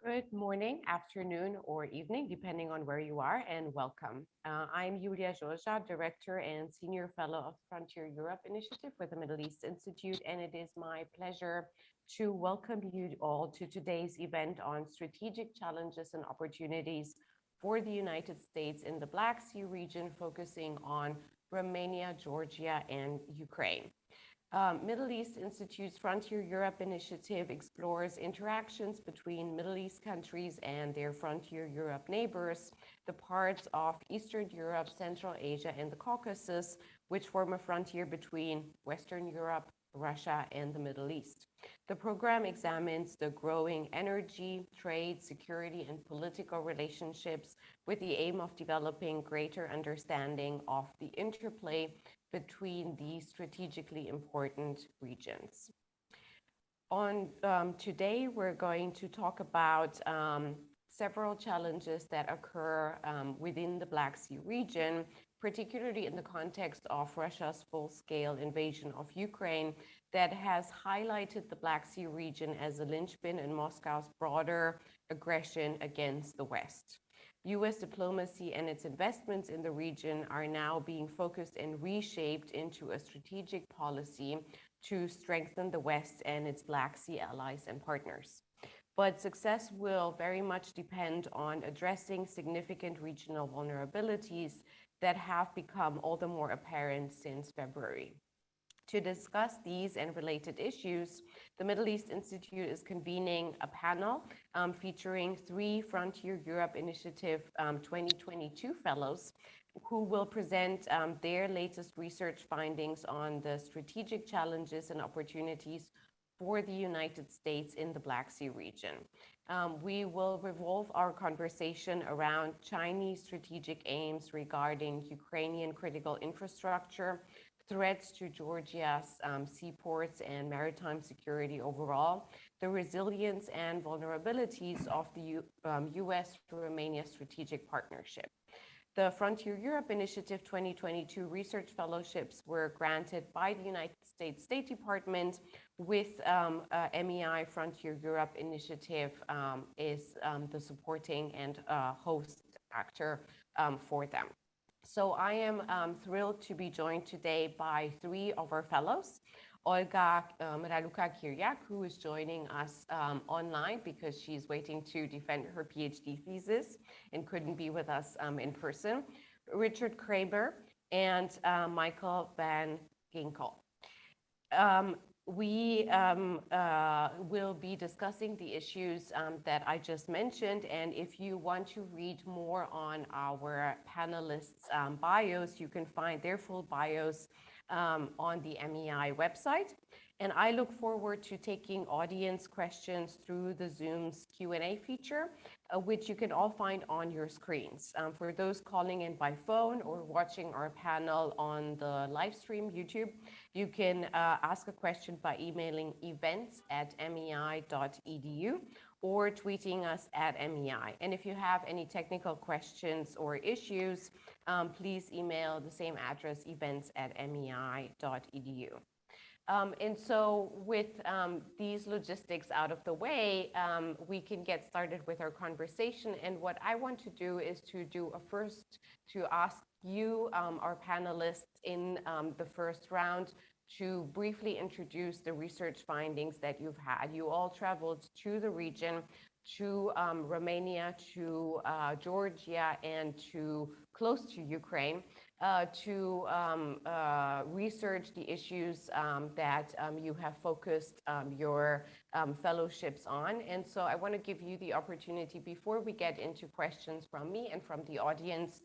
Good morning, afternoon, or evening, depending on where you are, and welcome. I'm Yulia Georgia, Director and Senior Fellow of Frontier Europe Initiative with the Middle East Institute, and it is my pleasure to welcome you all to today's event on strategic challenges and opportunities for the United States in the Black Sea region, focusing on Romania, Georgia, and Ukraine. Middle East Institute's Frontier Europe initiative explores interactions between Middle East countries and their Frontier Europe neighbors, the parts of Eastern Europe, Central Asia, and the Caucasus, which form a frontier between Western Europe, Russia, and the Middle East. The program examines the growing energy, trade, security, and political relationships with the aim of developing greater understanding of the interplay between these strategically important regions. Today, we're going to talk about several challenges that occur within the Black Sea region, particularly in the context of Russia's full-scale invasion of Ukraine that has highlighted the Black Sea region as a linchpin in Moscow's broader aggression against the West. US diplomacy and its investments in the region are now being focused and reshaped into a strategic policy to strengthen the West and its Black Sea allies and partners. But success will very much depend on addressing significant regional vulnerabilities that have become all the more apparent since February. To discuss these and related issues, the Middle East Institute is convening a panel featuring 3 Frontier Europe Initiative 2022 fellows who will present their latest research findings on the strategic challenges and opportunities for the United States in the Black Sea region. We will revolve our conversation around Chinese strategic aims regarding Ukrainian critical infrastructure, threats to Georgia's seaports and maritime security overall, the resilience and vulnerabilities of the US-Romania strategic partnership. The Frontier Europe Initiative 2022 research fellowships were granted by the United States State Department with MEI Frontier Europe Initiative is the supporting and host actor for them. So I am thrilled to be joined today by 3 of our fellows. Olga Raluca-Chiriac, who is joining us online because she's waiting to defend her PhD thesis and couldn't be with us in person. Richard Kramer and Michael Van Ginkel. We will be discussing the issues that I just mentioned, and if you want to read more on our panelists' bios, you can find their full bios on the MEI website. And I look forward to taking audience questions through the Zoom's Q&A feature, which you can all find on your screens. For those calling in by phone or watching our panel on the live stream YouTube, you can ask a question by emailing events@mei.edu or tweeting us at MEI. And if you have any technical questions or issues, please email the same address, events@mei.edu. And so with these logistics out of the way, we can get started with our conversation. And what I want to do is to ask you, our panelists in the first round, to briefly introduce the research findings that you've had. You all traveled to the region, to Romania, to Georgia, and to close to Ukraine, to research the issues that you have focused your fellowships on. And so I want to give you the opportunity, before we get into questions from me and from the audience,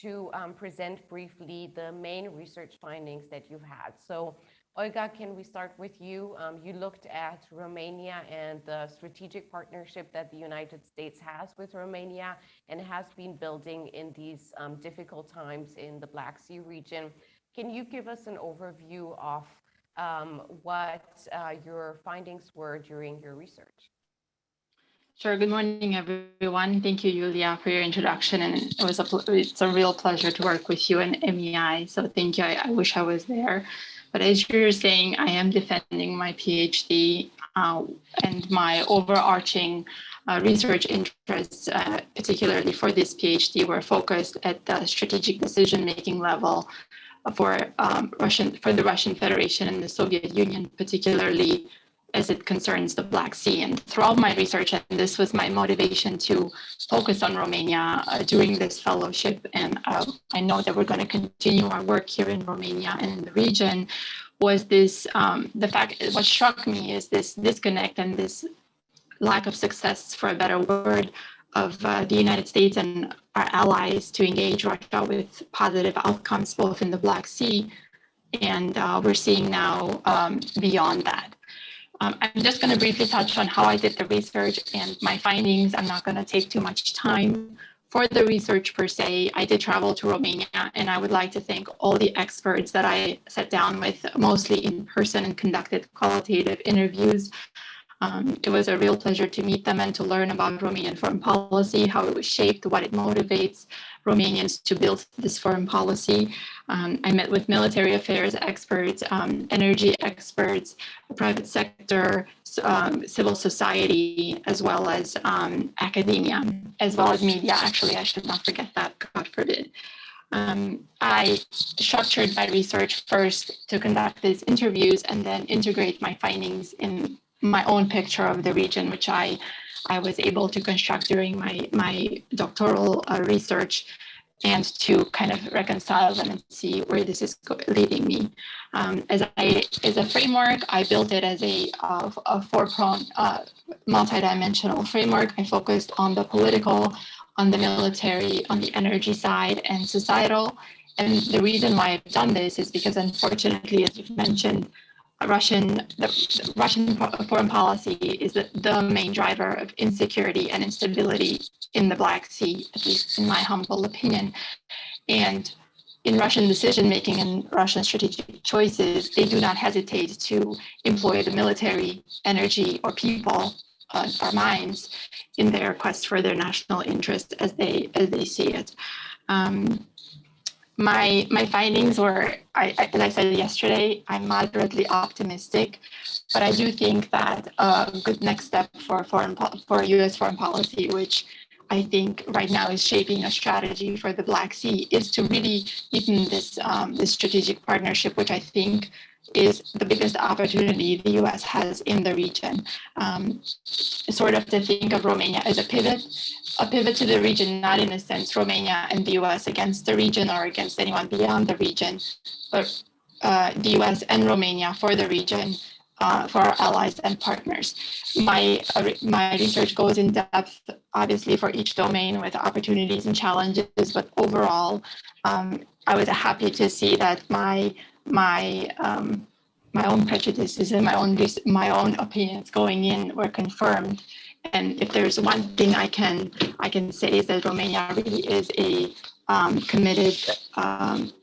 to present briefly the main research findings that you've had. So Olga, can we start with you? You looked at Romania and the strategic partnership that the United States has with Romania and has been building in these difficult times in the Black Sea region. Can you give us an overview of what your findings were during your research? Sure. Good morning, everyone. Thank you, Julia, for your introduction. And it's a real pleasure to work with you and MEI. So thank you. I wish I was there. But as you're saying, I am defending my PhD and my overarching research interests, particularly for this PhD, were focused at the strategic decision-making level for the Russian Federation and the Soviet Union, particularly as it concerns the Black Sea. And throughout my research, and this was my motivation to focus on Romania during this fellowship, and I know that we're going to continue our work here in Romania and in the region, was this, the fact, what struck me is this disconnect and this lack of success, for a better word, of the United States and our allies to engage Russia with positive outcomes, both in the Black Sea and we're seeing now beyond that. I'm just going to briefly touch on how I did the research and my findings. I'm not going to take too much time for the research per se. I did travel to Romania, and I would like to thank all the experts that I sat down with, mostly in person, and conducted qualitative interviews. It was a real pleasure to meet them and to learn about Romanian foreign policy, how it was shaped, what it motivates Romanians to build this foreign policy. I met with military affairs experts, energy experts, private sector, civil society, as well as academia, as well as media. Actually, I should not forget that, God forbid. I structured my research first to conduct these interviews and then integrate my findings in my own picture of the region, which I was able to construct during my doctoral research, and to kind of reconcile them and see where this is leading me. As a framework, I built it as a four-pronged, multidimensional framework. I focused on the political, on the military, on the energy side, and societal. And the reason why I've done this is because, unfortunately, as you've mentioned, the Russian foreign policy is the main driver of insecurity and instability in the Black Sea, at least in my humble opinion. And in Russian decision-making and Russian strategic choices, they do not hesitate to employ the military, energy, or people, or minds, in their quest for their national interest as they see it. My findings were, as I said yesterday, I'm moderately optimistic, but I do think that a good next step for U.S. foreign policy, which I think right now is shaping a strategy for the Black Sea, is to really deepen this strategic partnership, which I think is the biggest opportunity the U.S. has in the region. Sort of to think of Romania as a pivot to the region, not in a sense Romania and the U.S. against the region or against anyone beyond the region, but the U.S. and Romania for the region, for our allies and partners. My research goes in depth, obviously, for each domain with opportunities and challenges, but overall, I was happy to see that my own prejudices and my own opinions going in were confirmed. And if there's one thing I can say, is that Romania really is a committed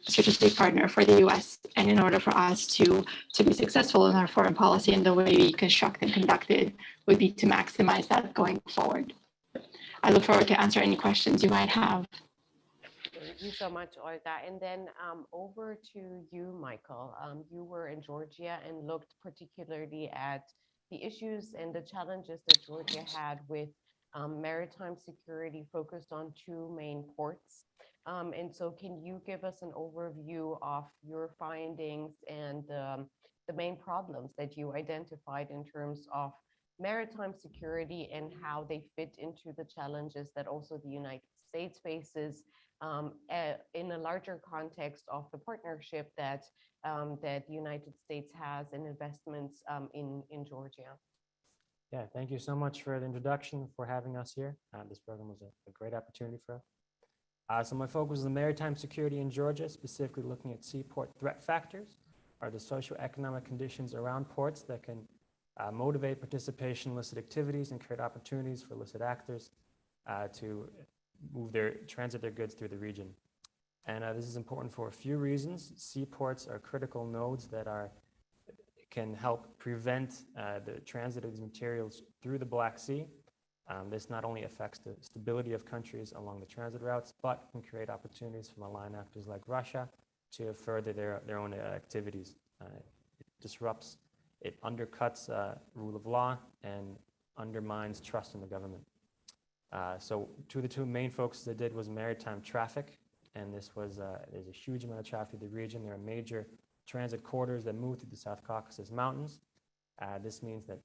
strategic partner for the U.S. And in order for us to be successful in our foreign policy and the way we construct and conduct it, would be to maximize that going forward. I look forward to answer any questions you might have. Thank you so much, Olga. And then over to you, Michael. You were in Georgia and looked particularly at the issues and the challenges that Georgia had with maritime security, focused on two main ports. And so can you give us an overview of your findings and the main problems that you identified in terms of maritime security and how they fit into the challenges that also the United States faces in a larger context of the partnership that that the United States has in investments in Georgia? Yeah, thank you so much for the introduction, for having us here. This program was a great opportunity for us. So my focus is on maritime security in Georgia, specifically looking at seaport threat factors, are the socioeconomic conditions around ports that can motivate participation in illicit activities and create opportunities for illicit actors to transit their goods through the region. And this is important for a few reasons. Seaports are critical nodes that can help prevent the transit of these materials through the Black Sea. This not only affects the stability of countries along the transit routes, but can create opportunities for malign actors like Russia to further their own activities. It disrupts, it undercuts rule of law and undermines trust in the government. So the two main focuses they did was maritime traffic, and this was there's a huge amount of traffic in the region. There are major transit corridors that move through the South Caucasus Mountains. This means that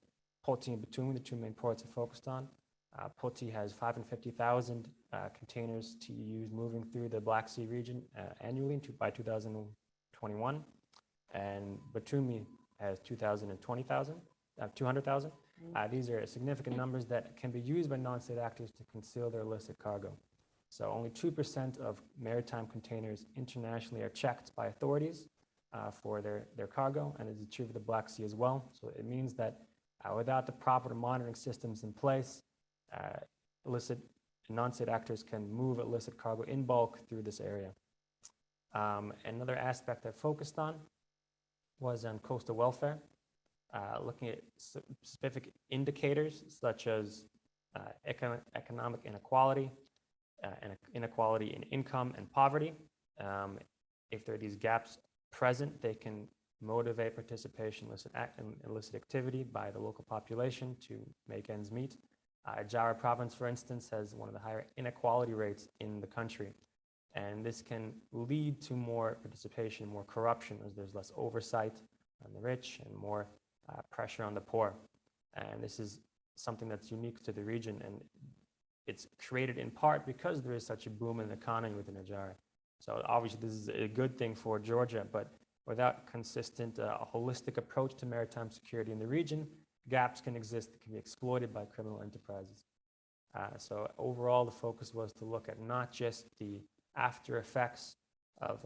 Poti and Batumi, the two main ports, are focused on. Poti has 550,000 containers TEUs moving through the Black Sea region annually by 2021, and Batumi has 200,000. These are significant numbers that can be used by non-state actors to conceal their illicit cargo. So only 2% of maritime containers internationally are checked by authorities for their cargo, and is achieved the Black Sea as well. So it means that without the proper monitoring systems in place, illicit and non-state actors can move illicit cargo in bulk through this area. Another aspect I focused on was on coastal welfare, looking at specific indicators such as economic inequality, and inequality in income and poverty. If there are these gaps present, they can motivate participation in illicit activity by the local population to make ends meet. Java province, for instance, has one of the higher inequality rates in the country. And this can lead to more participation, more corruption, as there's less oversight on the rich and more pressure on the poor. And this is something that's unique to the region, and it's created in part because there is such a boom in the economy within Ajara. So obviously this is a good thing for Georgia, but without consistent, holistic approach to maritime security in the region, gaps can exist that can be exploited by criminal enterprises. So overall, the focus was to look at not just the after effects of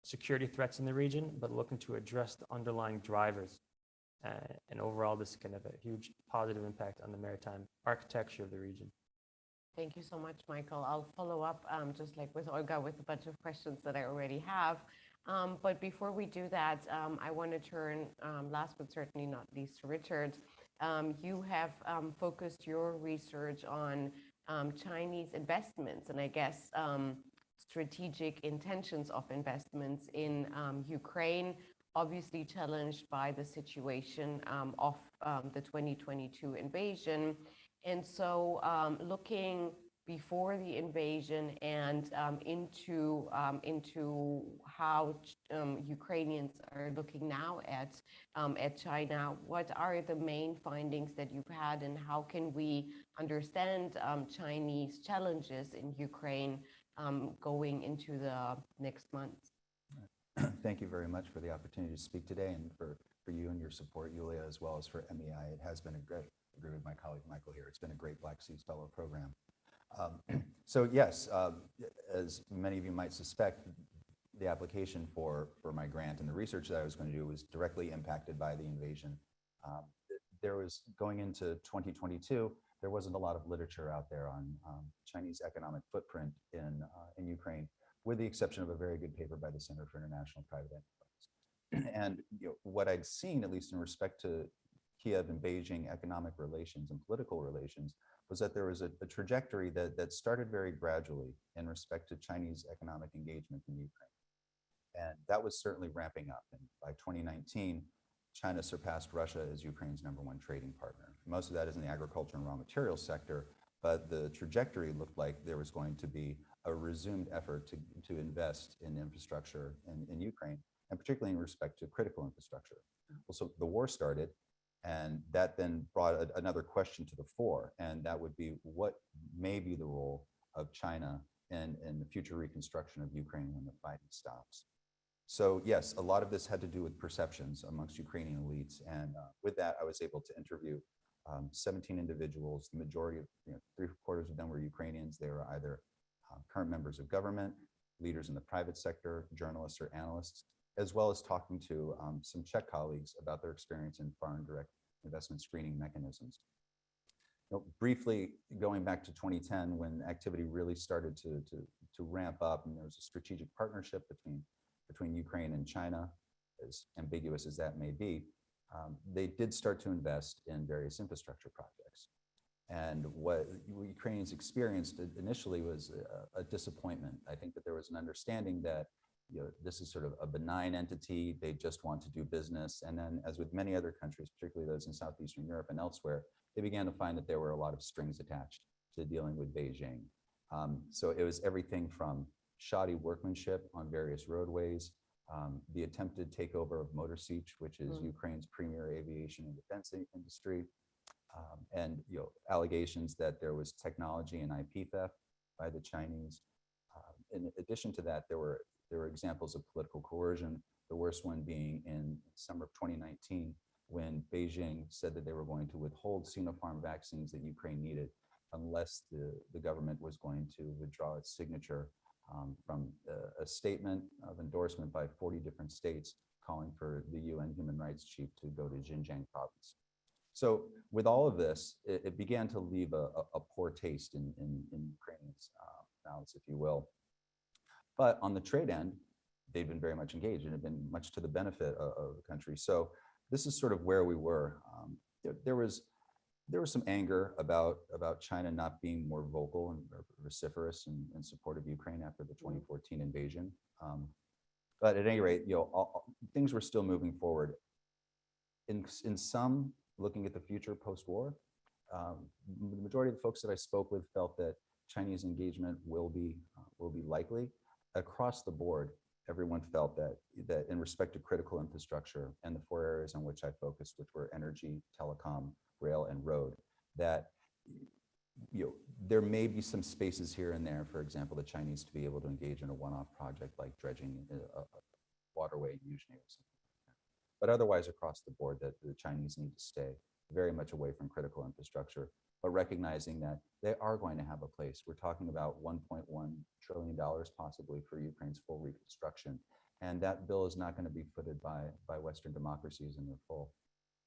security threats in the region, but looking to address the underlying drivers. And overall, this can have a huge positive impact on the maritime architecture of the region. Thank you so much, Michael. I'll follow up, just like with Olga, with a bunch of questions that I already have. But before we do that, I want to turn, last but certainly not least, to Richard. You have focused your research on Chinese investments, and I guess strategic intentions of investments in Ukraine, obviously challenged by the situation of the 2022 invasion. And so looking before the invasion and into how Ukrainians are looking now at China, what are the main findings that you've had, and how can we understand Chinese challenges in Ukraine going into the next months? Thank you very much for the opportunity to speak today, and for you and your support, Yulia, as well as for MEI. It has been a great, I agree with my colleague Michael here, it's been a great Black Sea Fellow program. So yes, as many of you might suspect, the application for my grant and the research that I was going to do was directly impacted by the invasion. There was, going into 2022, there wasn't a lot of literature out there on Chinese economic footprint in Ukraine, with the exception of a very good paper by the Center for International Private Enterprise. And what I'd seen, at least in respect to Kiev and Beijing economic relations and political relations, was that there was a trajectory that started very gradually in respect to Chinese economic engagement in Ukraine. And that was certainly ramping up. And by 2019, China surpassed Russia as Ukraine's #1 trading partner. Most of that is in the agriculture and raw materials sector, but the trajectory looked like there was going to be a resumed effort to invest in infrastructure in Ukraine, and particularly in respect to critical infrastructure. Well, so the war started, and that then brought another question to the fore, and that would be, what may be the role of China in the future reconstruction of Ukraine when the fighting stops? So yes, a lot of this had to do with perceptions amongst Ukrainian elites, and with that, I was able to interview 17 individuals. The majority of, 3/4 of them were Ukrainians. They were either current members of government, leaders in the private sector, journalists or analysts, as well as talking to some Czech colleagues about their experience in foreign direct investment screening mechanisms. Briefly, going back to 2010, when activity really started to ramp up, and there was a strategic partnership between Ukraine and China, as ambiguous as that may be, they did start to invest in various infrastructure projects. And what Ukrainians experienced initially was a disappointment. I think that there was an understanding that this is sort of a benign entity, they just want to do business. And then, as with many other countries, particularly those in Southeastern Europe and elsewhere, they began to find that there were a lot of strings attached to dealing with Beijing. So it was everything from shoddy workmanship on various roadways, the attempted takeover of Motor Sich, which is Ukraine's premier aviation and defense industry, and allegations that there was technology and IP theft by the Chinese. In addition to that, there were examples of political coercion, the worst one being in summer of 2019, when Beijing said that they were going to withhold Sinopharm vaccines that Ukraine needed unless the government was going to withdraw its signature from a statement of endorsement by 40 different states calling for the UN human rights chief to go to Xinjiang province. So with all of this, it began to leave a poor taste in Ukrainians' mouths, if you will. But on the trade end, they've been very much engaged and have been much to the benefit of the country. So this is sort of where we were. There was some anger about China not being more vocal and vociferous in support of Ukraine after the 2014 invasion. But at any rate, things were still moving forward. In some, looking at the future post-war, the majority of the folks that I spoke with felt that Chinese engagement will be likely. Across the board, everyone felt that in respect to critical infrastructure and the four areas on which I focused, which were energy, telecom, rail, and road, that there may be some spaces here and there, for example, the Chinese to be able to engage in a one-off project like dredging a waterway in Yuzhny or something like that. But otherwise, across the board, that the Chinese need to stay very much away from critical infrastructure, but recognizing that they are going to have a place. We're talking about $1.1 trillion possibly for Ukraine's full reconstruction. And that bill is not going to be footed by Western democracies in their full.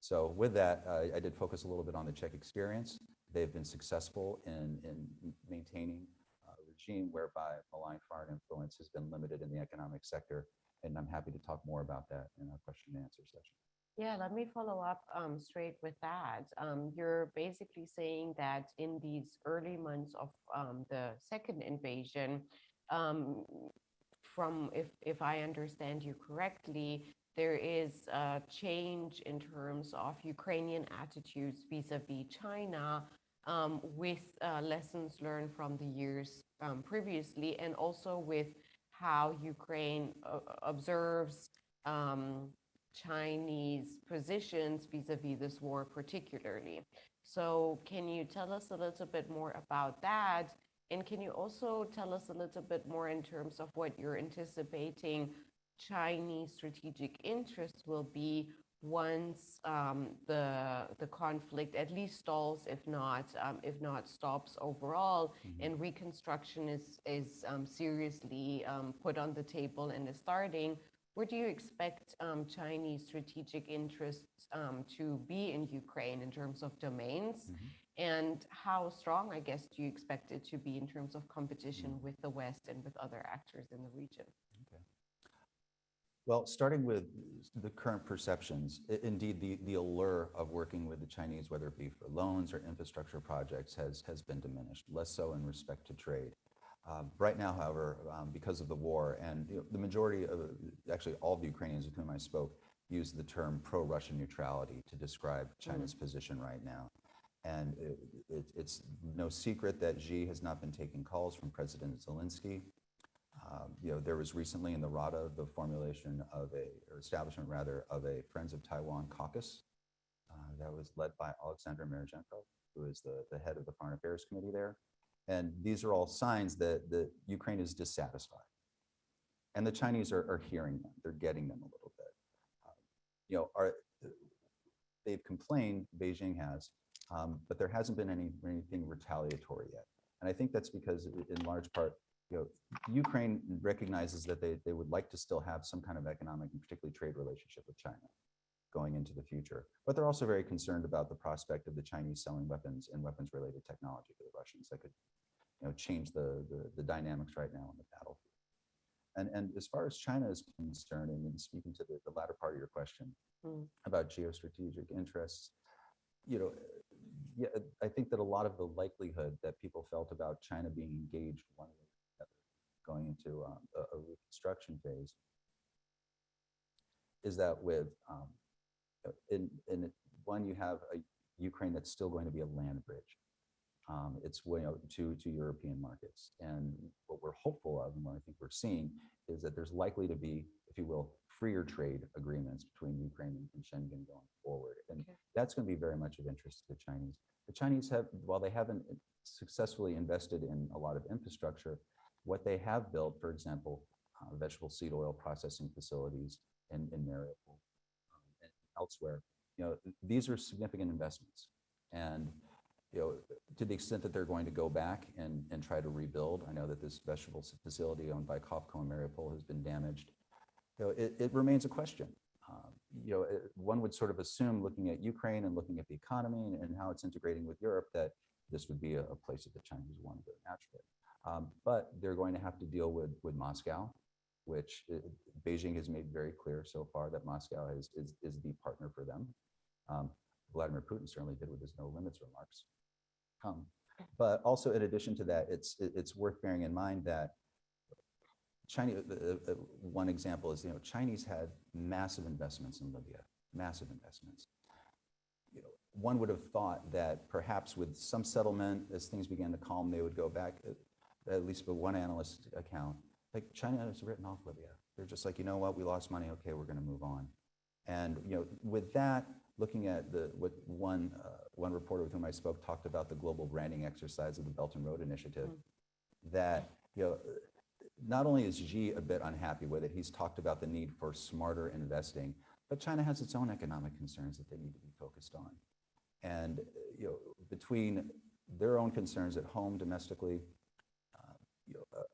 So with that, I did focus a little bit on the Czech experience. They've been successful in maintaining a regime whereby malign foreign influence has been limited in the economic sector. And I'm happy to talk more about that in our question and answer session. Yeah, let me follow up straight with that. You're basically saying that in these early months of the second invasion, from if I understand you correctly, there is a change in terms of Ukrainian attitudes vis-a-vis China, with lessons learned from the years previously, and also with how Ukraine observes Chinese positions vis-a-vis this war particularly. So can you tell us a little bit more about that? And can you also tell us a little bit more in terms of what you're anticipating Chinese strategic interests will be once the conflict at least stalls, if not stops overall, and reconstruction is seriously put on the table and is starting? Where do you expect Chinese strategic interests to be in Ukraine in terms of domains? And how strong, I guess, do you expect it to be in terms of competition with the West and with other actors in the region? Okay. Well, starting with the current perceptions, indeed, the allure of working with the Chinese, whether it be for loans or infrastructure projects, has been diminished, less so in respect to trade. Right now, however, because of the war, and the majority of, actually all of the Ukrainians with whom I spoke, use the term pro-Russian neutrality to describe China's position right now. And it's no secret that Xi has not been taking calls from President Zelensky. There was recently in the Rada the formulation of or establishment rather, of a Friends of Taiwan caucus that was led by Alexander Marichenko, who is the head of the Foreign Affairs Committee there. And these are all signs that Ukraine is dissatisfied. And the Chinese are hearing them, they're getting them a little bit. They've complained, Beijing has, but there hasn't been anything retaliatory yet. And I think that's because in large part, Ukraine recognizes that they would like to still have some kind of economic and particularly trade relationship with China going into the future. But they're also very concerned about the prospect of the Chinese selling weapons and weapons-related technology to the Russians that could change the dynamics right now on the battlefield. And as far as China is concerned, and in speaking to the latter part of your question about geostrategic interests, I think that a lot of the likelihood that people felt about China being engaged one way or the other going into a reconstruction phase is that with in one, you have a Ukraine that's still going to be a land bridge. It's to European markets. And what we're hopeful of, and what I think we're seeing, is that there's likely to be, if you will, freer trade agreements between Ukraine and Schengen going forward. And that's going to be very much of interest to the Chinese. The Chinese have, while they haven't successfully invested in a lot of infrastructure, what they have built, for example, vegetable seed oil processing facilities in Mariupol and elsewhere, these are significant investments. And to the extent that they're going to go back and try to rebuild, I know that this vegetable facility owned by Kofco in Mariupol has been damaged. It remains a question. One would sort of assume, looking at Ukraine and looking at the economy and how it's integrating with Europe, that this would be a place that the Chinese want to go naturally. But they're going to have to deal with Moscow, which Beijing has made very clear so far that Moscow is the partner for them. Vladimir Putin certainly did with his no limits remarks. But also, in addition to that, it's worth bearing in mind that China, one example is, Chinese had massive investments in Libya, massive investments. One would have thought that perhaps with some settlement, as things began to calm, they would go back, at least by one analyst account, like China has written off Libya. They're just like, you know what, we lost money, okay, we're gonna move on. And with that, looking at what one reporter with whom I spoke talked about the global branding exercise of the Belt and Road Initiative, that not only is Xi a bit unhappy with it, he's talked about the need for smarter investing, but China has its own economic concerns that they need to be focused on. And between their own concerns at home domestically,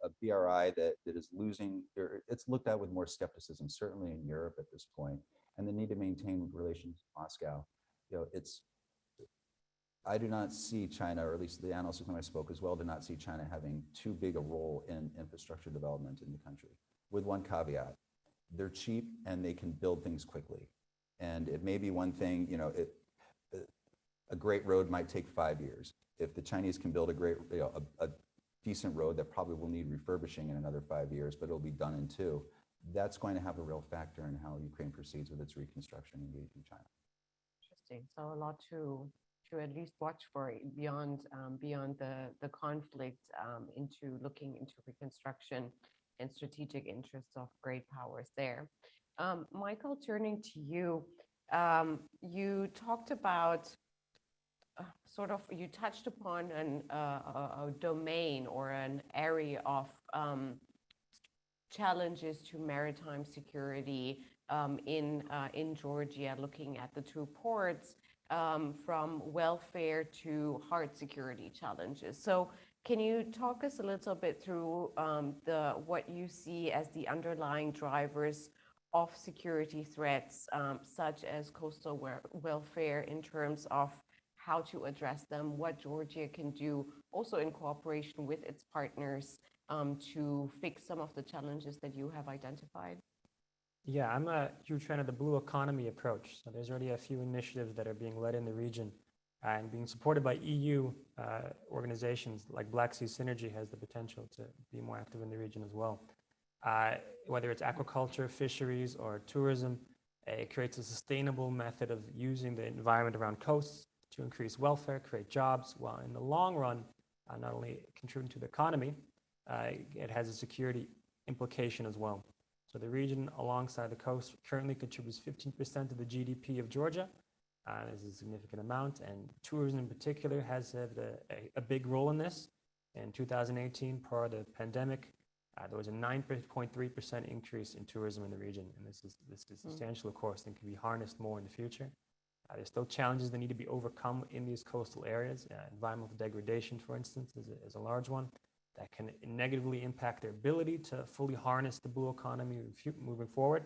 a BRI that is losing, it's looked at with more skepticism, certainly in Europe at this point, and the need to maintain relations with Moscow. I do not see China, or at least the analysts with whom I spoke as well, do not see China having too big a role in infrastructure development in the country, with one caveat. They're cheap and they can build things quickly. And it may be one thing, a great road might take 5 years. If the Chinese can build a decent road that probably will need refurbishing in another 5 years, but it'll be done in 2, that's going to have a real factor in how Ukraine proceeds with its reconstruction engaging China. Interesting. So a lot to at least watch for beyond the conflict, into looking into reconstruction and strategic interests of great powers there. Michael, turning to you, you talked about you touched upon a domain or an area of challenges to maritime security in Georgia, looking at the 2 ports, from welfare to hard security challenges. So can you talk us a little bit through what you see as the underlying drivers of security threats, such as coastal welfare, in terms of how to address them, what Georgia can do, also in cooperation with its partners, to fix some of the challenges that you have identified? Yeah, I'm a huge fan of the blue economy approach. So there's already a few initiatives that are being led in the region and being supported by EU organizations like Black Sea Synergy has the potential to be more active in the region as well. Whether it's aquaculture, fisheries, or tourism, it creates a sustainable method of using the environment around coasts to increase welfare, create jobs, while in the long run, not only contributing to the economy, it has a security implication as well. So the region alongside the coast currently contributes 15% of the GDP of Georgia. This is a significant amount, and tourism in particular has had a big role in this. In 2018, prior to the pandemic, there was a 9.3% increase in tourism in the region, and this is substantial, of course, and can be harnessed more in the future. There's still challenges that need to be overcome in these coastal areas. Environmental degradation, for instance, is a large one that can negatively impact their ability to fully harness the blue economy moving forward.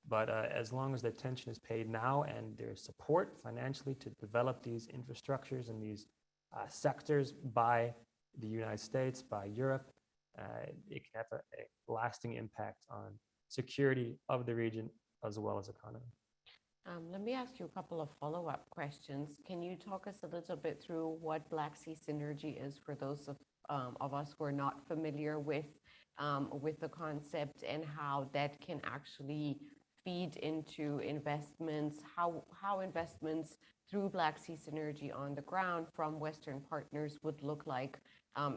But as long as the attention is paid now and there's support financially to develop these infrastructures and these sectors by the United States, by Europe, it can have a lasting impact on security of the region as well as economy. Let me ask you a couple of follow-up questions. Can you talk us a little bit through what Black Sea Synergy is for those of us who are not familiar with the concept, and how that can actually feed into investments, how investments through Black Sea Synergy on the ground from Western partners would look like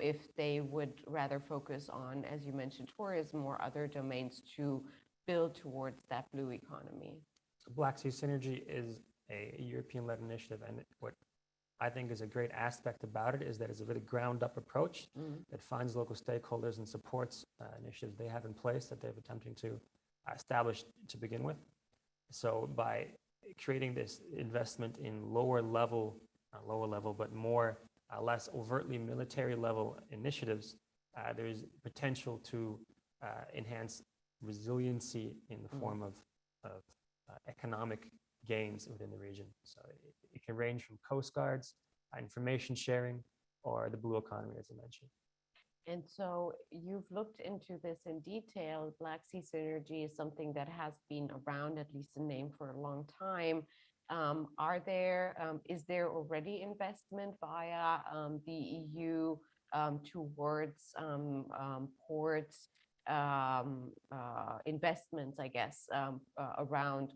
if they would rather focus on, as you mentioned, tourism or other domains to build towards that blue economy. So Black Sea Synergy is a European-led initiative, and what I think is a great aspect about it is that it's a really ground-up approach that finds local stakeholders and supports initiatives they have in place that they're attempting to establish to begin with. So by creating this investment in lower level, but more less overtly military level initiatives, there is potential to enhance resiliency in the form of economic gains within the region. So it can range from coast guards, information sharing, or the blue economy, as I mentioned. And so you've looked into this in detail. Black Sea Synergy is something that has been around, at least in name, for a long time. Is there already investment via the EU towards ports investments, I guess, around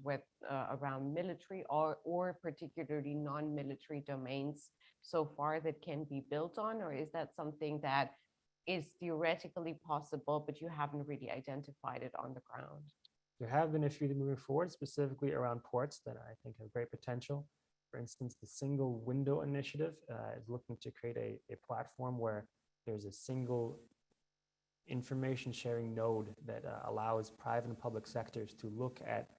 military or particularly non-military domains so far that can be built on, or is that something that is theoretically possible, but you haven't really identified it on the ground? There have been a few moving forward, specifically around ports that I think have great potential. For instance, the Single Window Initiative is looking to create a platform where there's a single information sharing node that allows private and public sectors to look at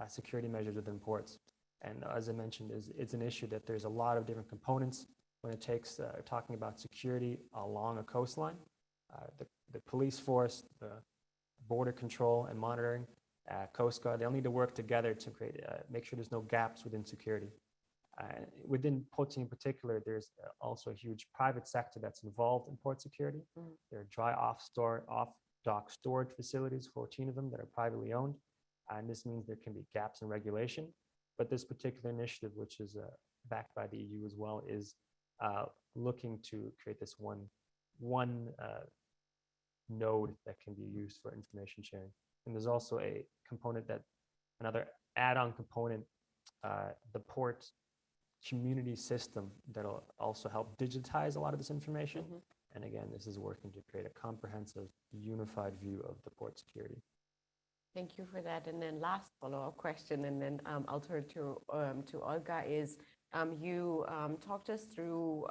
security measures within ports. And as I mentioned, it's an issue that there's a lot of different components when it takes talking about security along a coastline. The police force, the border control and monitoring, Coast Guard, they all need to work together to create, make sure there's no gaps within security. Within ports in particular, there's also a huge private sector that's involved in port security. There are dry off-dock storage facilities, 14 of them, that are privately owned. And this means there can be gaps in regulation. But this particular initiative, which is backed by the EU as well, is looking to create this one node that can be used for information sharing. And there's also a component another add-on component, the port community system that'll also help digitize a lot of this information. And again, this is working to create a comprehensive, unified view of the port security. Thank you for that. And then last follow-up question, and then I'll turn to Olga, is you talked us through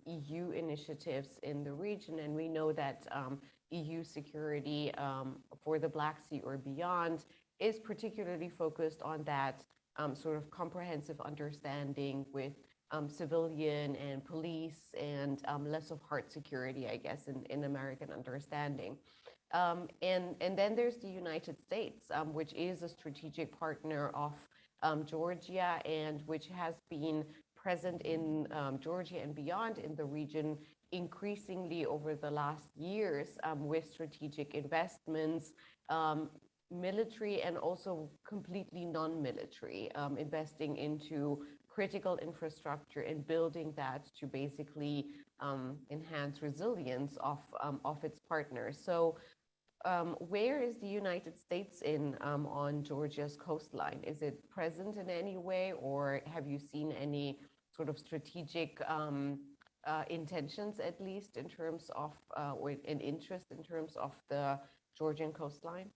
EU initiatives in the region, and we know that EU security for the Black Sea or beyond is particularly focused on that sort of comprehensive understanding with civilian and police and less of hard security, I guess, in American understanding. And then there's the United States, which is a strategic partner of Georgia and which has been present in Georgia and beyond in the region increasingly over the last years with strategic investments, military and also completely non-military, investing into critical infrastructure and building that to basically enhance resilience of its partners. So where is the United States on Georgia's coastline? Is it present in any way, or have you seen any sort of strategic intentions, at least in terms of, or an interest in terms of the Georgian coastline?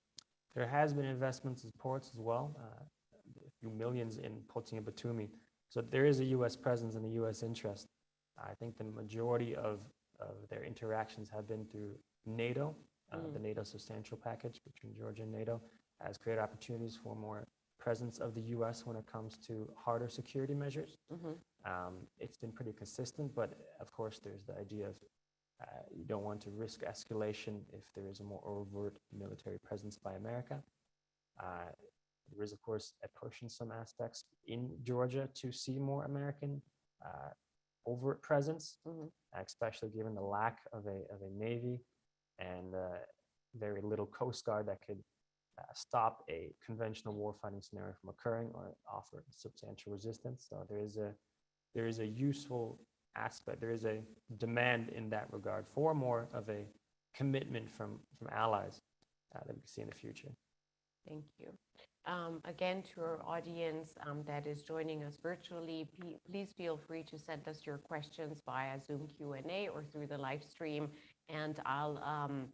There has been investments in ports as well, a few millions in Poti and Batumi. So there is a U.S. presence and a U.S. interest. I think the majority of their interactions have been through NATO. The NATO substantial package between Georgia and NATO has created opportunities for more presence of the U.S. when it comes to harder security measures. It's been pretty consistent, but of course there's the idea of you don't want to risk escalation if there is a more overt military presence by America. There is, of course, a push in some aspects in Georgia to see more American overt presence, especially given the lack of a Navy and very little Coast Guard that could stop a conventional warfighting scenario from occurring or offer substantial resistance. So there is a useful aspect, there is a demand in that regard for more of a commitment from allies that we see in the future. Thank you. Again, to our audience that is joining us virtually, please feel free to send us your questions via Zoom Q&A or through the live stream, and I'll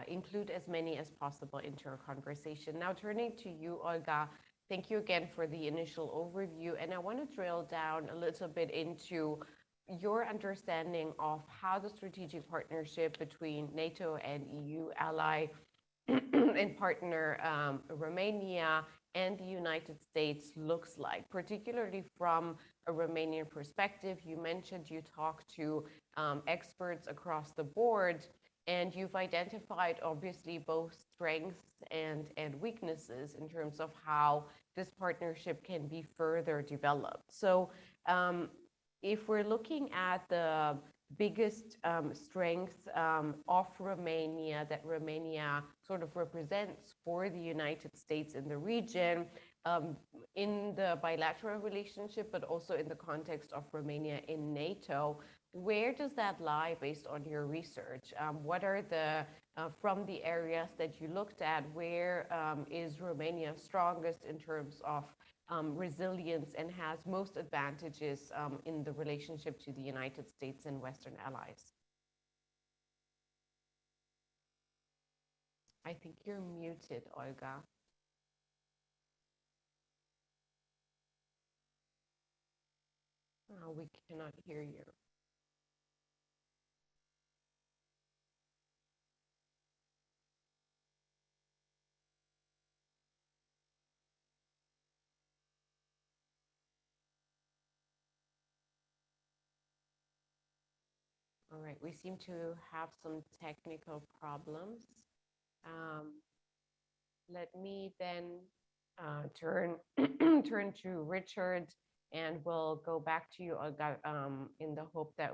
include as many as possible into our conversation. Now, turning to you, Olga, thank you again for the initial overview, and I want to drill down a little bit into your understanding of how the strategic partnership between NATO and EU ally and partner Romania and the United States looks like, particularly from a Romanian perspective. You mentioned you talked to experts across the board, and you've identified obviously both strengths and weaknesses in terms of how this partnership can be further developed. So if we're looking at the biggest strength of Romania that Romania sort of represents for the United States in the region, in the bilateral relationship, but also in the context of Romania in NATO, where does that lie based on your research? What are the, from the areas that you looked at, where is Romania strongest in terms of resilience and has most advantages in the relationship to the United States and Western allies? I think you're muted, Olga. Oh, we cannot hear you. All right, we seem to have some technical problems. Let me then turn turn to Richard, and we'll go back to you, Olga, in the hope that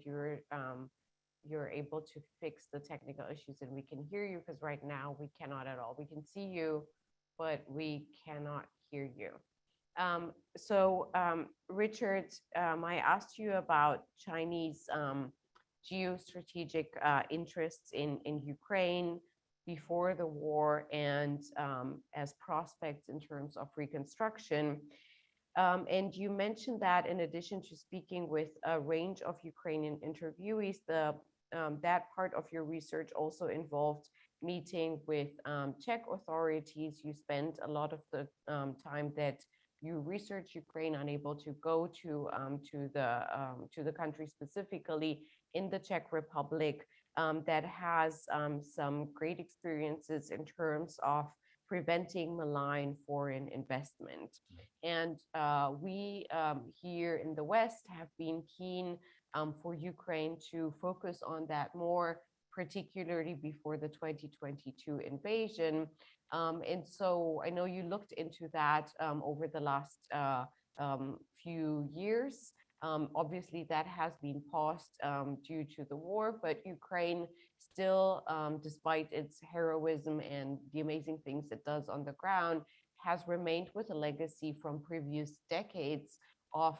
you're able to fix the technical issues and we can hear you, because right now we cannot at all. We can see you, but we cannot hear you. Richard, I asked you about Chinese geostrategic interests in Ukraine before the war and as prospects in terms of reconstruction. And you mentioned that in addition to speaking with a range of Ukrainian interviewees, that part of your research also involved meeting with Czech authorities. You spent a lot of the time that you research Ukraine unable to go to the country specifically in the Czech Republic that has some great experiences in terms of preventing malign foreign investment. And we here in the West have been keen for Ukraine to focus on that more, particularly before the 2022 invasion. And so I know you looked into that over the last few years. Obviously, that has been paused due to the war, but Ukraine still, despite its heroism and the amazing things it does on the ground, has remained with a legacy from previous decades of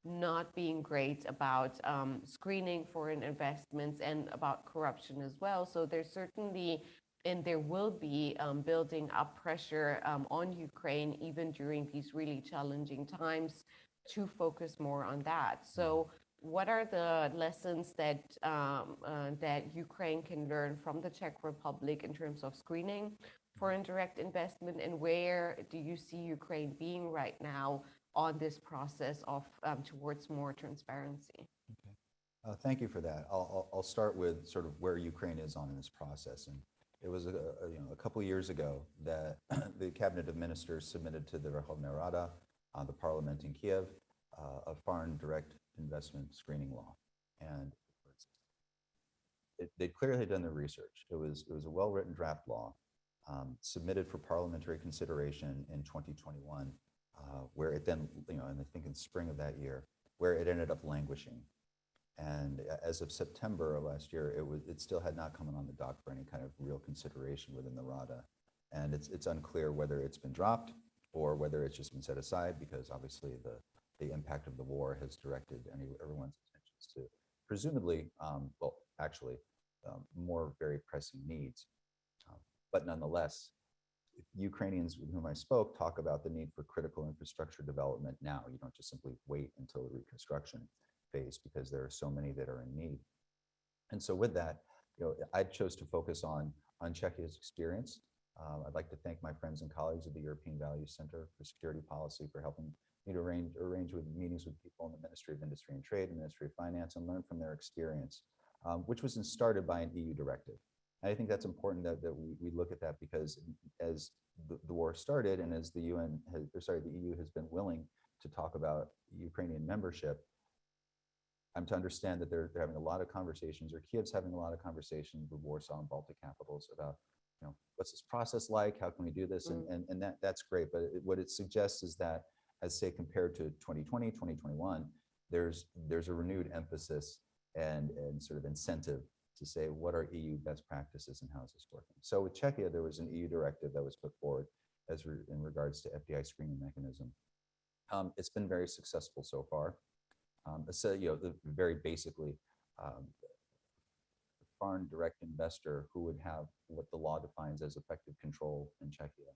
not being great about screening foreign investments and about corruption as well. So there's certainly, and there will be building up pressure on Ukraine even during these really challenging times to focus more on that. So what are the lessons that that Ukraine can learn from the Czech Republic in terms of screening foreign direct investment, and where do you see Ukraine being right now on this process of towards more transparency? Okay. Thank you for that. I'll start with sort of where Ukraine is on this process. And it was a couple of years ago that the cabinet of ministers submitted to the Verkhovna Rada, the parliament in Kiev, a foreign direct investment screening law. And they'd clearly done their research. It was a well-written draft law submitted for parliamentary consideration in 2021, where it then, and I think in spring of that year, where it ended up languishing. And as of September of last year, it still had not come on the dock for any kind of real consideration within the Rada. And it's unclear whether it's been dropped or whether it's just been set aside, because obviously the impact of the war has directed everyone's attentions to presumably, more very pressing needs. But nonetheless, Ukrainians with whom I spoke talk about the need for critical infrastructure development now. You don't just simply wait until the reconstruction phase because there are so many that are in need. And so with that, I chose to focus on Czechia's experience. I'd like to thank my friends and colleagues at the European Values Center for Security Policy for helping me to arrange with meetings with people in the Ministry of Industry and Trade, the Ministry of Finance, and learn from their experience, which was started by an EU directive. And I think that's important that we look at that, because as the war started and as the EU has been willing to talk about Ukrainian membership, I'm to understand that they're having a lot of conversations, or Kiev's having a lot of conversations with Warsaw and Baltic capitals about, what's this process like? How can we do this? And that's great. But what it suggests is that, as say compared to 2020, 2021, there's a renewed emphasis and sort of incentive to say, what are EU best practices and how is this working? So with Czechia, there was an EU directive that was put forward in regards to FDI screening mechanism. It's been very successful so far. So, very basically, foreign direct investor who would have what the law defines as effective control in Czechia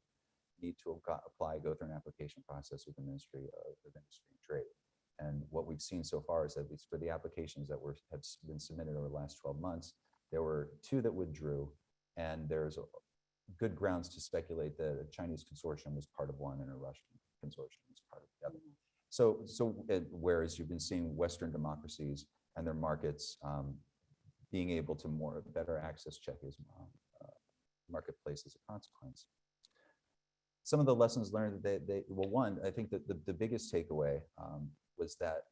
need to go through an application process with the Ministry of Industry and Trade. And what we've seen so far is that, at least for the applications that have been submitted over the last 12 months, there were 2 that withdrew, and there's good grounds to speculate that a Chinese consortium was part of one and a Russian consortium was part of the other. Whereas you've been seeing Western democracies and their markets being able to better access Czechia's marketplace as a consequence. Some of the lessons learned that one, I think that the biggest takeaway was that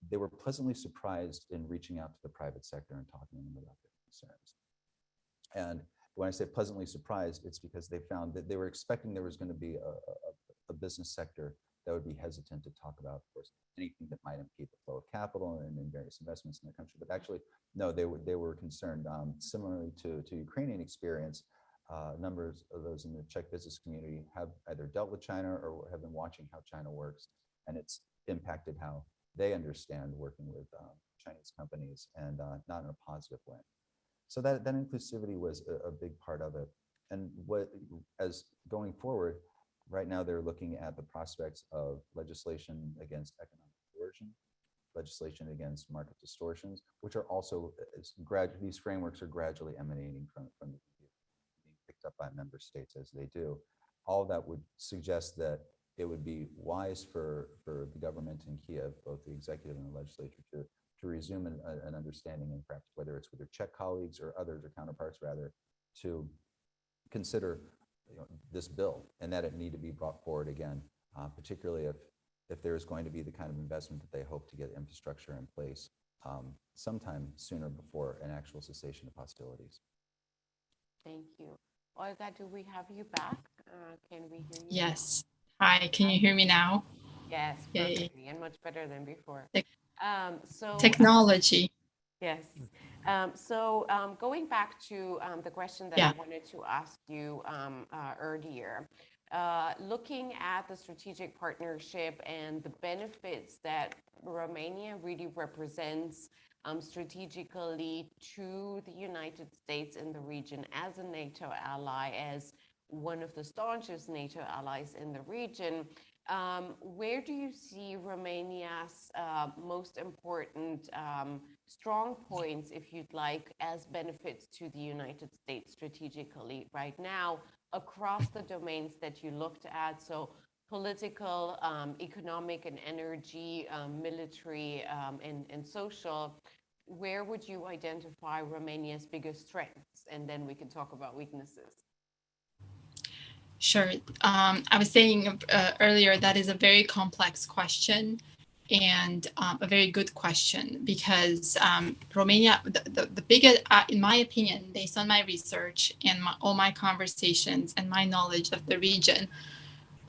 they were pleasantly surprised in reaching out to the private sector and talking to them about their concerns. And when I say pleasantly surprised, it's because they found that they were expecting there was going to be a business sector that would be hesitant to talk about, of course, anything that might impede the flow of capital and in various investments in the country. But actually, no, they were concerned. Similarly to Ukrainian experience, numbers of those in the Czech business community have either dealt with China or have been watching how China works, and it's impacted how they understand working with Chinese companies, and not in a positive way. So that inclusivity was a big part of it. And as going forward, right now they're looking at the prospects of legislation against economic coercion, legislation against market distortions, which are also these frameworks are gradually emanating from the EU, being picked up by member states as they do. All that would suggest that it would be wise for the government in Kiev, both the executive and the legislature, to resume an understanding, and perhaps whether it's with their Czech colleagues or others, or counterparts rather, to consider this bill, and that it need to be brought forward again, particularly if there's going to be the kind of investment that they hope to get infrastructure in place sometime sooner before an actual cessation of hostilities. Thank you. Olga, do we have you back? Can we hear you? Yes. Hi, can you hear me now? Yes, Yay. perfectly, and much better than before. Technology. Yes. Going back to the question that I wanted to ask you earlier, looking at the strategic partnership and the benefits that Romania really represents strategically to the United States in the region as a NATO ally, as one of the staunchest NATO allies in the region, where do you see Romania's most important strong points, if you'd like, as benefits to the United States strategically right now across the domains that you looked at? So political, economic and energy, military and social. Where would you identify Romania's biggest strengths? And then we can talk about weaknesses. Sure. I was saying earlier that is a very complex question, and a very good question, because Romania, the biggest, in my opinion, based on my research and all my conversations and my knowledge of the region,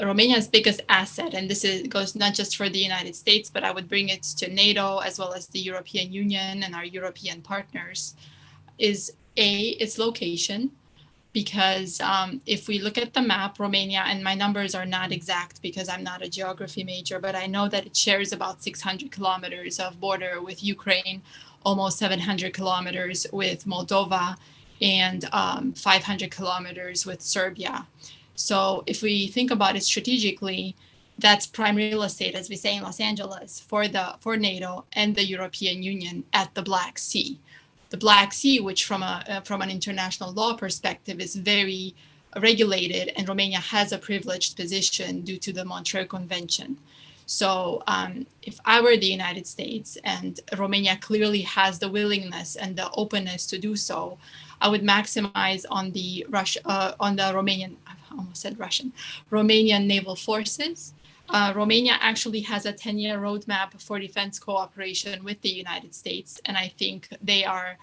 Romania's biggest asset, and this goes not just for the United States, but I would bring it to NATO as well as the European Union and our European partners, is its location. Because if we look at the map, Romania, and my numbers are not exact because I'm not a geography major, but I know that it shares about 600 kilometers of border with Ukraine, almost 700 kilometers with Moldova, and 500 kilometers with Serbia. So if we think about it strategically, that's prime real estate, as we say in Los Angeles, for NATO and the European Union at the Black Sea. The Black Sea, which from an international law perspective is very regulated, and Romania has a privileged position due to the Montreal Convention. So if I were the United States, and Romania clearly has the willingness and the openness to do so, I would maximize on the Romanian, I almost said Russian, Romanian naval forces. Romania actually has a 10-year roadmap for defense cooperation with the United States, and I think they are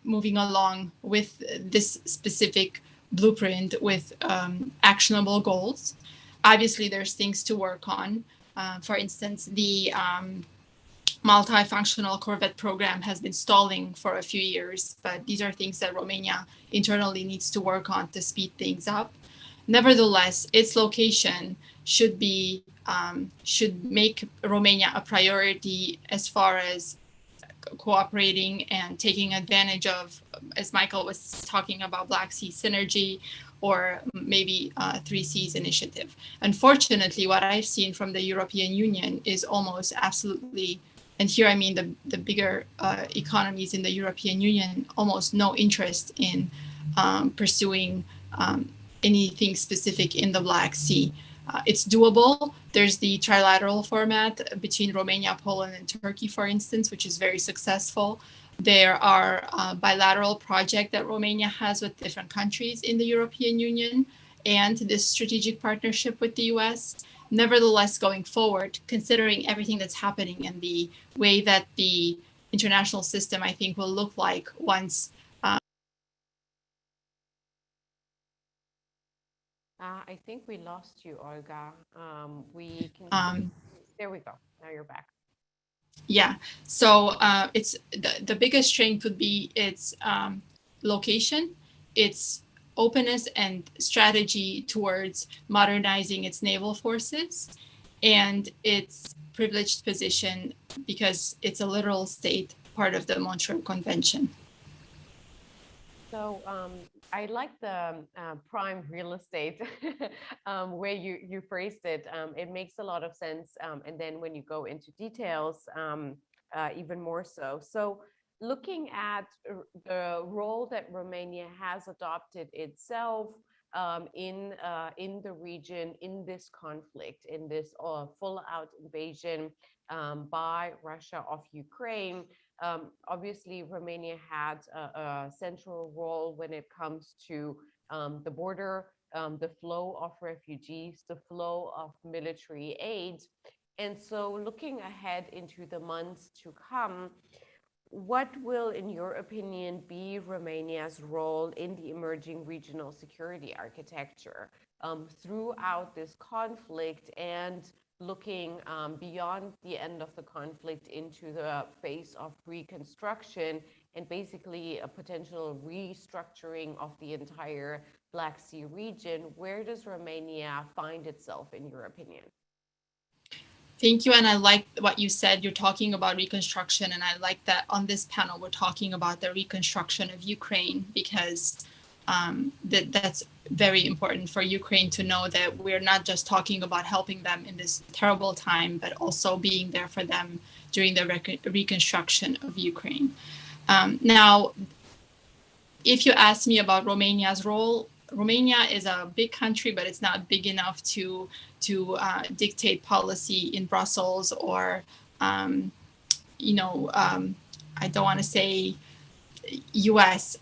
moving along with this specific blueprint with actionable goals. Obviously, there's things to work on. For instance, the multifunctional corvette program has been stalling for a few years, but these are things that Romania internally needs to work on to speed things up. Nevertheless, its location should make Romania a priority as far as cooperating and taking advantage of, as Michael was talking about, Black Sea synergy, or maybe Three Seas initiative. Unfortunately, what I've seen from the European Union is almost absolutely, and here I mean the bigger economies in the European Union, almost no interest in pursuing anything specific in the Black Sea. It's doable. There's the trilateral format between Romania, Poland, and Turkey, for instance, which is very successful. There are bilateral projects that Romania has with different countries in the European Union, and this strategic partnership with the US. Nevertheless, going forward, considering everything that's happening and the way that the international system, I think, will look like once I think we lost you, Olga. We can. There we go. Now you're back. Yeah. So it's the biggest strength would be its location, its openness and strategy towards modernizing its naval forces, and its privileged position because it's a literal state, part of the Montreal Convention. So I like the prime real estate way you phrased it. It makes a lot of sense. And then when you go into details, even more so. So looking at the role that Romania has adopted itself in the region, in this conflict, in this full-out invasion by Russia of Ukraine. Obviously, Romania had a central role when it comes to the border, the flow of refugees, the flow of military aid. And so looking ahead into the months to come, what will, in your opinion, be Romania's role in the emerging regional security architecture throughout this conflict, and looking beyond the end of the conflict into the phase of reconstruction and basically a potential restructuring of the entire Black Sea region? Where does Romania find itself, in your opinion? Thank you. And I like what you said. You're talking about reconstruction. And I like that on this panel, we're talking about the reconstruction of Ukraine, because that's very important for Ukraine to know that we're not just talking about helping them in this terrible time, but also being there for them during the reconstruction of Ukraine. Now, if you ask me about Romania's role, Romania is a big country, but it's not big enough to dictate policy in Brussels, or, I don't want to say US.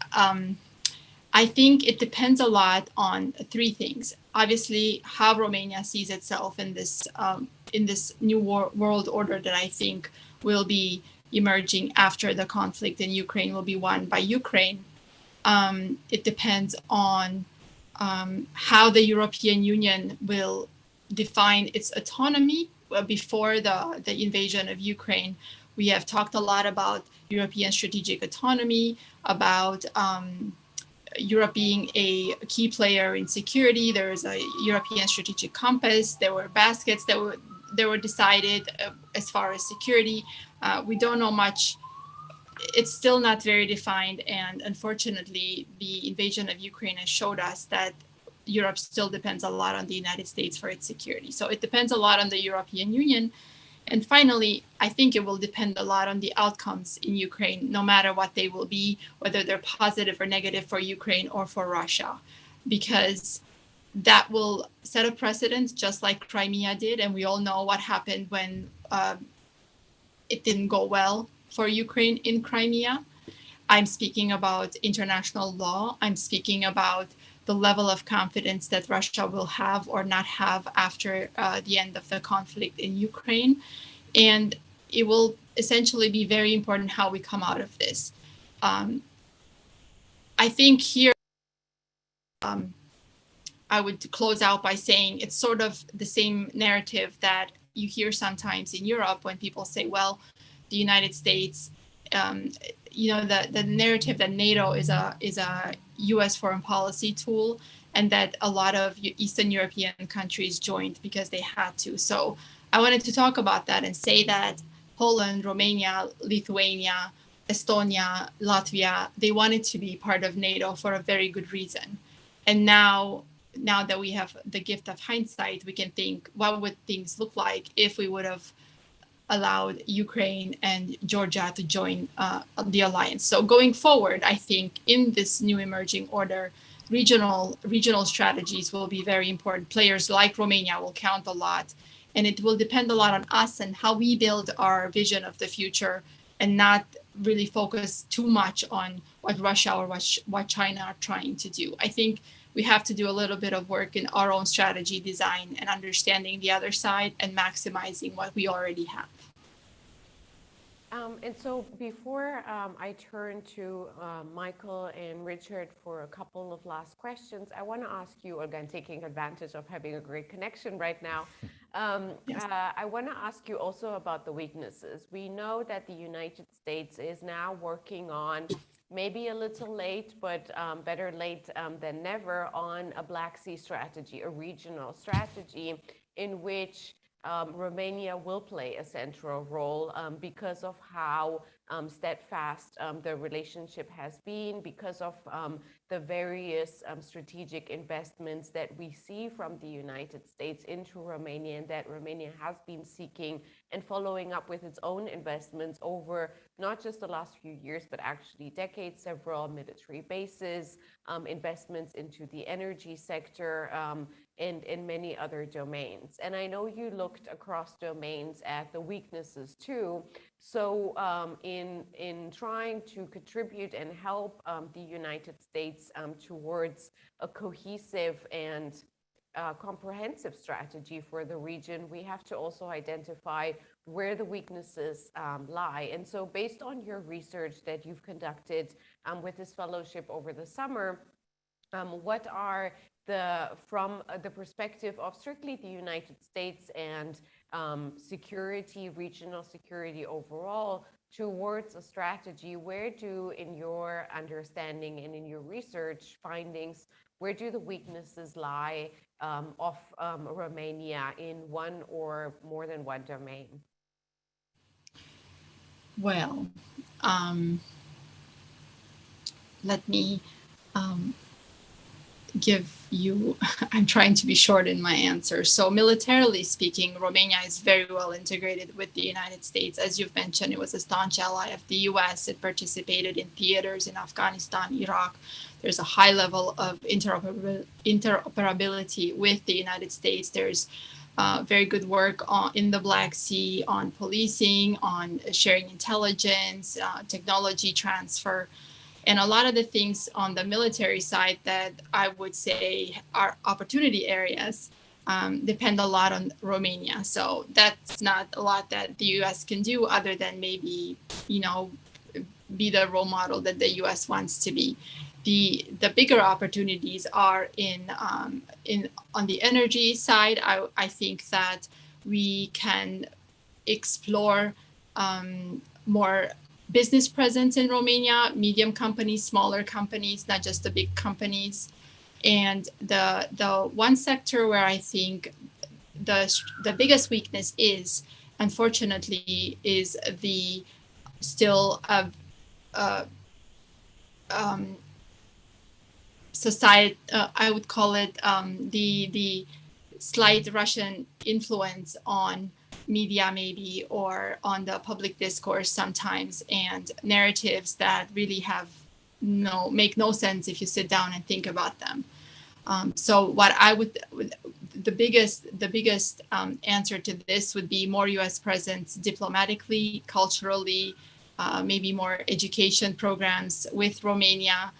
I think it depends a lot on three things. Obviously, how Romania sees itself in this new world order that I think will be emerging after the conflict in Ukraine will be won by Ukraine. It depends on how the European Union will define its autonomy. Before the invasion of Ukraine, we have talked a lot about European strategic autonomy, about Europe being a key player in security. There is a European strategic compass. There were baskets that were decided as far as security. We don't know much. It's still not very defined, and unfortunately, the invasion of Ukraine has showed us that Europe still depends a lot on the United States for its security. So it depends a lot on the European Union. And finally, I think it will depend a lot on the outcomes in Ukraine, no matter what they will be, whether they're positive or negative for Ukraine or for Russia, because that will set a precedent, just like Crimea did. And we all know what happened when it didn't go well for Ukraine in Crimea. I'm speaking about international law. I'm speaking about the level of confidence that Russia will have or not have after the end of the conflict in Ukraine. And it will essentially be very important how we come out of this. I think here, I would close out by saying it's sort of the same narrative that you hear sometimes in Europe when people say, well, the United States, the narrative that NATO is a U.S. foreign policy tool, and that a lot of Eastern European countries joined because they had to. So I wanted to talk about that and say that Poland, Romania, Lithuania, Estonia, Latvia, they wanted to be part of NATO for a very good reason. And now that we have the gift of hindsight, we can think, what would things look like if we would have allowed Ukraine and Georgia to join the alliance? So going forward, I think in this new emerging order, regional strategies will be very important. Players like Romania will count a lot, and it will depend a lot on us and how we build our vision of the future, and not really focus too much on what Russia or what China are trying to do. I think we have to do a little bit of work in our own strategy design and understanding the other side and maximizing what we already have. And so before I turn to Michael and Richard for a couple of last questions, I want to ask you, again, taking advantage of having a great connection right now, Yes. I want to ask you also about the weaknesses. We know that the United States is now working on, maybe a little late, but better late than never, on a Black Sea strategy, a regional strategy in which Romania will play a central role because of how steadfast the relationship has been, because of the various strategic investments that we see from the United States into Romania, and that Romania has been seeking and following up with its own investments over not just the last few years, but actually decades, several military bases, investments into the energy sector, and in many other domains. And I know you looked across domains at the weaknesses too. So in trying to contribute and help the United States towards a cohesive and comprehensive strategy for the region, we have to also identify where the weaknesses lie. And so based on your research that you've conducted with this fellowship over the summer, what are from the perspective of strictly the United States and security, regional security overall, towards a strategy, where do, in your understanding and in your research findings, where do the weaknesses lie of Romania in one or more than one domain? Well, let me give you, I'm trying to be short in my answer. So militarily speaking, Romania is very well integrated with the United States. As you've mentioned, it was a staunch ally of the US. It participated in theaters in Afghanistan, Iraq. There's a high level of interoperability with the United States. There's very good work in the Black Sea on policing, on sharing intelligence, technology transfer. And a lot of the things on the military side that I would say are opportunity areas depend a lot on Romania. So that's not a lot that the US can do other than maybe, be the role model that the US wants to be. The bigger opportunities are on the energy side. I think that we can explore more business presence in Romania, medium companies, smaller companies, not just the big companies. And the one sector where I think the biggest weakness is, unfortunately, is the still society, I would call it the slight Russian influence on media maybe, or on the public discourse sometimes, and narratives that really have make no sense if you sit down and think about them. So what I would, the biggest answer to this would be more U.S. presence diplomatically, culturally, maybe more education programs with Romania,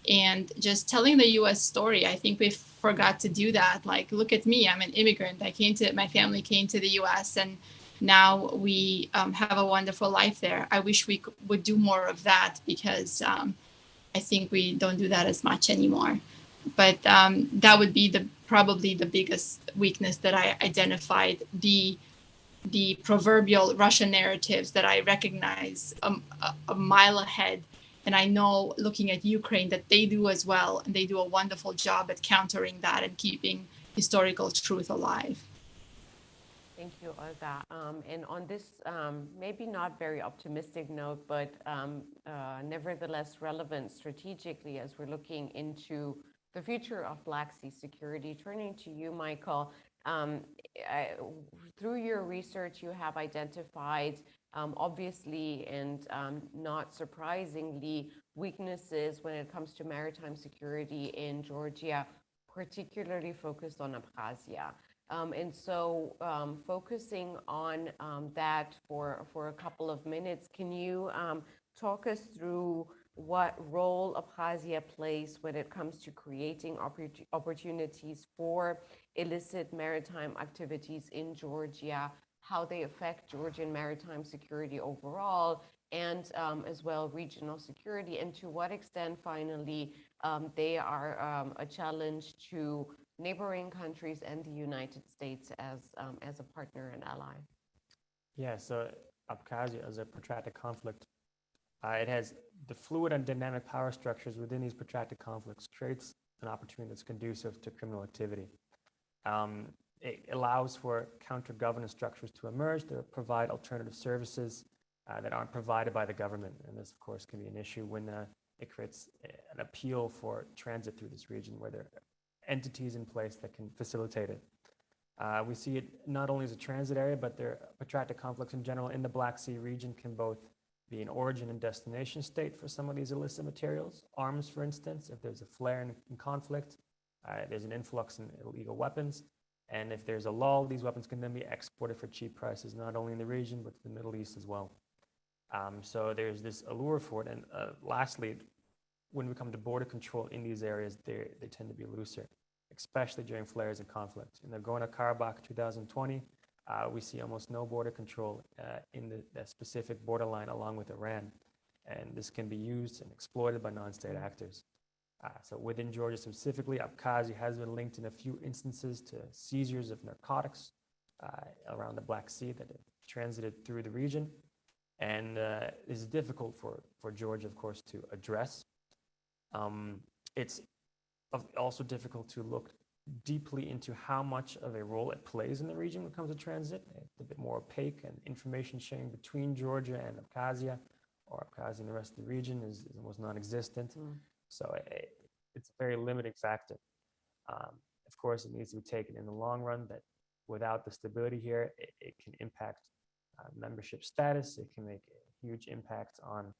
and just telling the U.S. story. I think we forgot to do that. Like, look at me, I'm an immigrant. My family came to the U.S. and now we have a wonderful life there. I wish we would do more of that, because I think we don't do that as much anymore. But that would be probably the biggest weakness that I identified. The proverbial Russian narratives that I recognize a mile ahead. And I know, looking at Ukraine, that they do as well. And they do a wonderful job at countering that and keeping historical truth alive. Thank you, Olga. And on this maybe not very optimistic note, but nevertheless relevant strategically as we're looking into the future of Black Sea security, turning to you, Michael, through your research, you have identified obviously and not surprisingly weaknesses when it comes to maritime security in Georgia, particularly focused on Abkhazia. And so focusing on that for a couple of minutes, can you talk us through what role Abkhazia plays when it comes to creating opportunities for illicit maritime activities in Georgia, how they affect Georgian maritime security overall, and as well regional security, and to what extent finally they are a challenge to neighboring countries and the United States as a partner and ally? Yeah, so Abkhazia is a protracted conflict. It has the fluid and dynamic power structures within these protracted conflicts creates an opportunity that's conducive to criminal activity. It allows for counter-governance structures to emerge that provide alternative services that aren't provided by the government. And this, of course, can be an issue when it creates an appeal for transit through this region where there are entities in place that can facilitate it. We see it not only as a transit area, but their protracted conflicts in general in the Black Sea region can both be an origin and destination state for some of these illicit materials. Arms, for instance, if there's a flare in conflict, there's an influx in illegal weapons. And if there's a lull, these weapons can then be exported for cheap prices, not only in the region, but to the Middle East as well. So there's this allure for it. And lastly, when we come to border control in these areas, they tend to be looser, especially during flares and conflict. In Nagorno-Karabakh 2020, we see almost no border control in the specific borderline along with Iran. And this can be used and exploited by non-state actors. So within Georgia specifically, Abkhazia has been linked in a few instances to seizures of narcotics around the Black Sea that have transited through the region. And it's difficult for Georgia, of course, to address. It's also difficult to look deeply into how much of a role it plays in the region when it comes to transit. It's a bit more opaque, and information sharing between Georgia and Abkhazia, or Abkhazia and the rest of the region, is almost non-existent. So it's a very limiting factor. Of course, it needs to be taken in the long run that without the stability here, it can impact membership status. It can make a huge impact on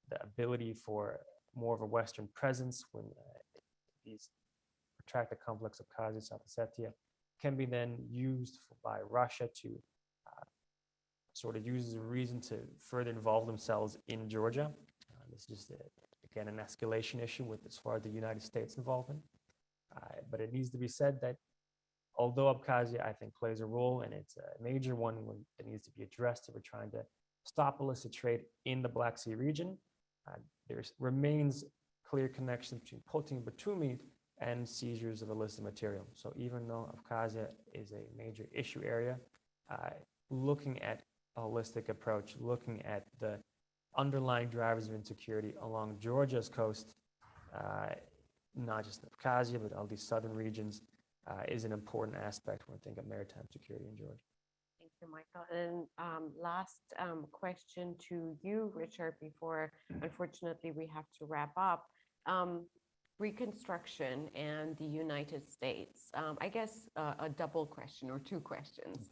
the ability for more of a Western presence when these protracted conflicts of Abkhazia, South Ossetia can be then used by Russia to sort of use as a reason to further involve themselves in Georgia. This is again an escalation issue with as far as the United States involvement. But it needs to be said that although Abkhazia, I think, plays a role, and it's a major one that needs to be addressed if we're trying to stop illicit trade in the Black Sea region, there remains clear connection between Putin and Batumi and seizures of illicit material. So even though Abkhazia is a major issue area, looking at a holistic approach, looking at the underlying drivers of insecurity along Georgia's coast, not just Abkhazia, but all these southern regions, is an important aspect when we think of maritime security in Georgia. Thank you, Michael. And last question to you, Richard, before unfortunately we have to wrap up. Reconstruction and the United States. I guess a double question or two questions.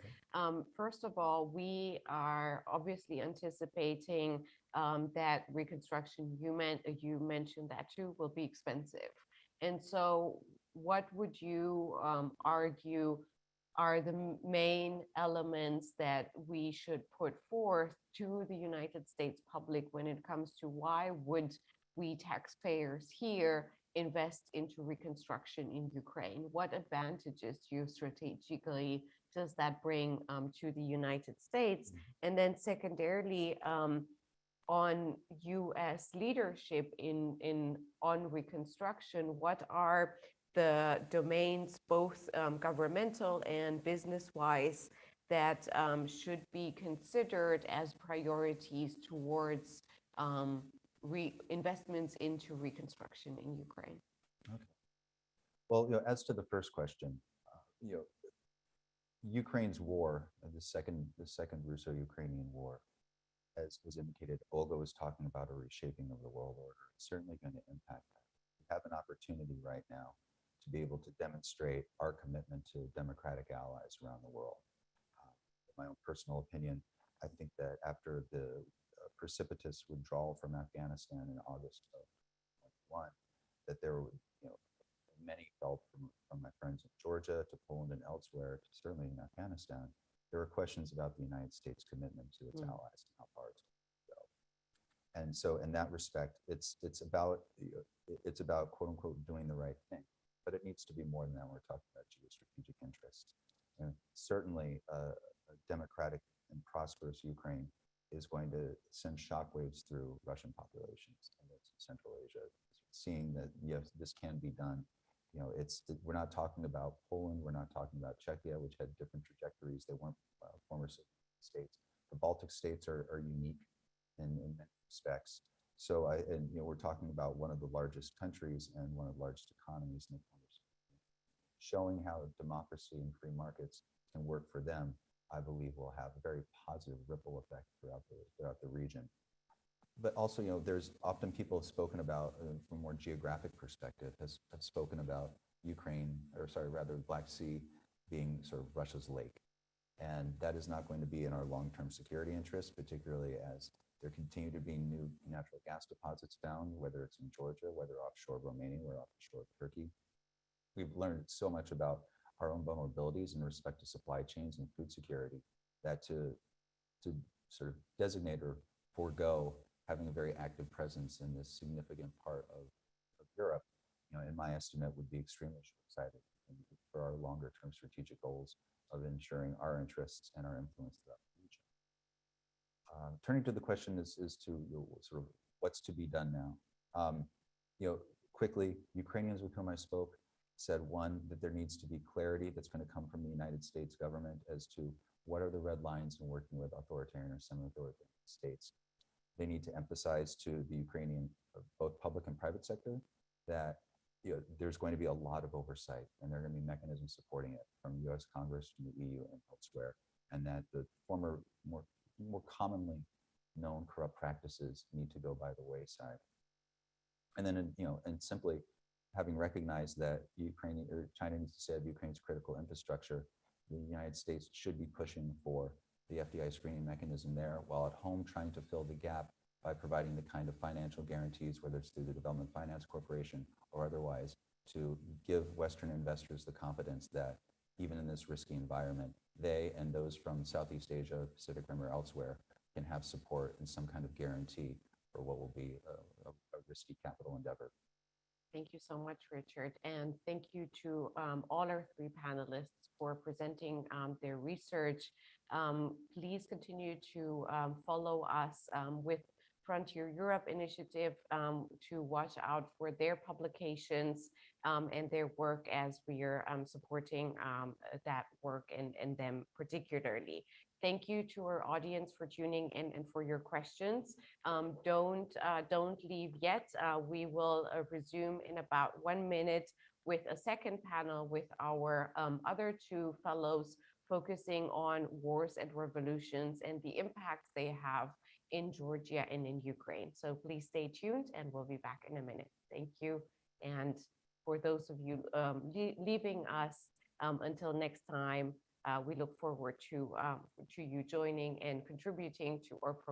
First of all, we are obviously anticipating that Reconstruction, you mentioned that too, will be expensive. And so what would you argue are the main elements that we should put forth to the United States public when it comes to why would we taxpayers here invest into reconstruction in Ukraine? What advantages geostrategically does that bring to the United States? And then secondarily, on U.S. leadership on reconstruction, what are the domains, both governmental and business-wise, that should be considered as priorities towards investments into reconstruction in Ukraine? Okay. Well, as to the first question, Ukraine's war, the second Russo-Ukrainian war, as was indicated, Olga was talking about a reshaping of the world order. It's certainly going to impact that. We have an opportunity right now to be able to demonstrate our commitment to democratic allies around the world. In my own personal opinion, I think that after the precipitous withdrawal from Afghanistan in August of 2021, that there were, many felt from my friends in Georgia to Poland and elsewhere, certainly in Afghanistan, there were questions about the United States' commitment to its allies and how far it's going to go. And so, in that respect, it's about quote unquote doing the right thing, but it needs to be more than that. We're talking about geostrategic interests, and certainly a democratic and prosperous Ukraine is going to send shockwaves through Russian populations in Central Asia. Seeing that yes, this can be done. We're not talking about Poland, we're not talking about Czechia, which had different trajectories. They weren't former states. The Baltic states are unique in many respects. So, we're talking about one of the largest countries and one of the largest economies in the world. Showing how democracy and free markets can work for them, I believe, will have a very positive ripple effect throughout the region. But also, there's often people have spoken about, from a more geographic perspective, have spoken about Black Sea being sort of Russia's lake. And that is not going to be in our long-term security interests, particularly as there continue to be new natural gas deposits found, whether it's in Georgia, whether offshore Romania or offshore Turkey. We've learned so much about our own vulnerabilities in respect to supply chains and food security that to sort of designate or forego having a very active presence in this significant part of Europe, in my estimate, would be extremely short-sighted for our longer-term strategic goals of ensuring our interests and our influence throughout the region. Turning to the question as to sort of what's to be done now. Quickly, Ukrainians with whom I spoke said, one, that there needs to be clarity that's going to come from the United States government as to what are the red lines in working with authoritarian or semi-authoritarian states. They need to emphasize to the Ukrainian, both public and private sector, that there's going to be a lot of oversight, and there are going to be mechanisms supporting it from the U.S. Congress, from the EU, and elsewhere, and that the former, more commonly known corrupt practices need to go by the wayside. And then, and simply having recognized that China needs to set up Ukraine's critical infrastructure, the United States should be pushing for the FDI screening mechanism there, while at home trying to fill the gap by providing the kind of financial guarantees, whether it's through the Development Finance Corporation or otherwise, to give Western investors the confidence that even in this risky environment, they and those from Southeast Asia, Pacific Rim, or elsewhere can have support and some kind of guarantee for what will be a risky capital endeavor. Thank you so much, Richard. And thank you to all our three panelists for presenting their research. Please continue to follow us with Frontier Europe Initiative to watch out for their publications and their work as we are supporting that work and them particularly. Thank you to our audience for tuning in and for your questions. Don't leave yet. We will resume in about 1 minute with a second panel with our other two fellows focusing on wars and revolutions and the impacts they have in Georgia and in Ukraine. So please stay tuned and we'll be back in a minute. Thank you and for those of you leaving us until next time, we look forward to you joining and contributing to our program.